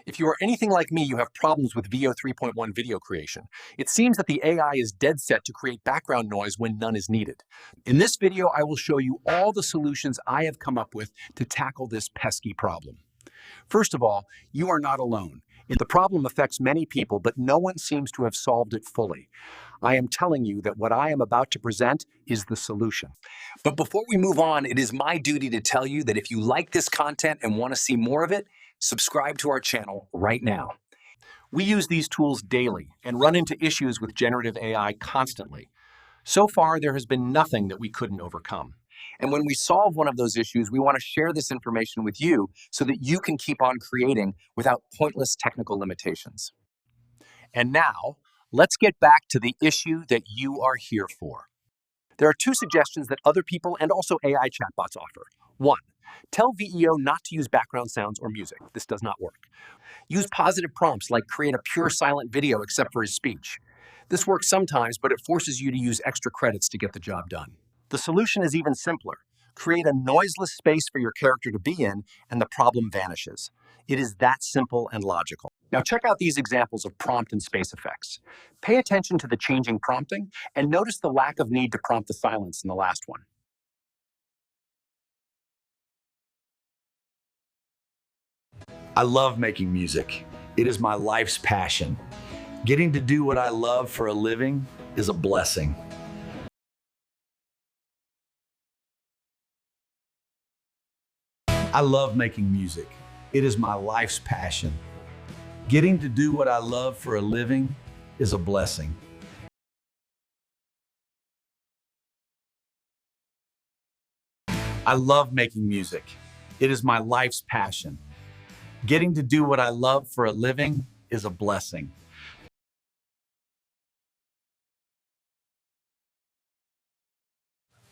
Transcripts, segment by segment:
If you are anything like me, you have problems with VEO 3.1 video creation. It seems that the AI is dead set to create background noise when none is needed. In this video, I will show you all the solutions I have come up with to tackle this pesky problem. First of all, you are not alone. The problem affects many people, but no one seems to have solved it fully. I am telling you that what I am about to present is the solution. But before we move on, it is my duty to tell you that if you like this content and want to see more of it, subscribe to our channel right now. We use these tools daily and run into issues with generative AI constantly. So far, there has been nothing that we couldn't overcome. And when we solve one of those issues, we want to share this information with you so that you can keep on creating without pointless technical limitations. And now, let's get back to the issue that you are here for. There are two suggestions that other people and also AI chatbots offer. One, tell VEO not to use background sounds or music. This does not work. Use positive prompts like create a pure silent video except for his speech. This works sometimes, but it forces you to use extra credits to get the job done. The solution is even simpler. Create a noiseless space for your character to be in, and the problem vanishes. It is that simple and logical. Now check out these examples of prompt and space effects. Pay attention to the changing prompting, and notice the lack of need to prompt the silence in the last one. I love making music. It is my life's passion. Getting to do what I love for a living is a blessing. I love making music. It is my life's passion. Getting to do what I love for a living is a blessing. I love making music. It is my life's passion. Getting to do what I love for a living is a blessing.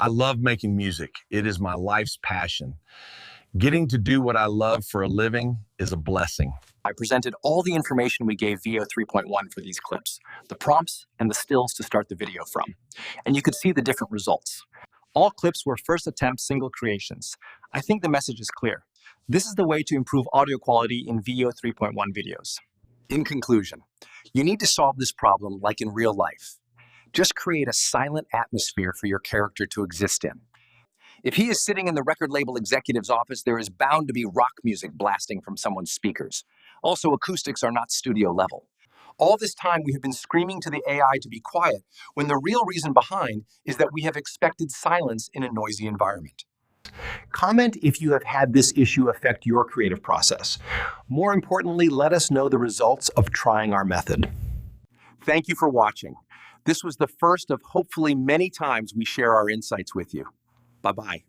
I love making music. It is my life's passion. Getting to do what I love for a living is a blessing. I presented all the information we gave VEO 3.1 for these clips, the prompts and the stills to start the video from, and you could see the different results. All clips were first attempt single creations. I think the message is clear. This is the way to improve audio quality in VEO 3.1 videos. In conclusion, you need to solve this problem like in real life. Just create a silent atmosphere for your character to exist in. If he is sitting in the record label executive's office, there is bound to be rock music blasting from someone's speakers. Also, acoustics are not studio level. All this time, we have been screaming to the AI to be quiet, when the real reason behind is that we have expected silence in a noisy environment. Comment if you have had this issue affect your creative process. More importantly, let us know the results of trying our method. Thank you for watching. This was the first of hopefully many times we share our insights with you. Bye-bye.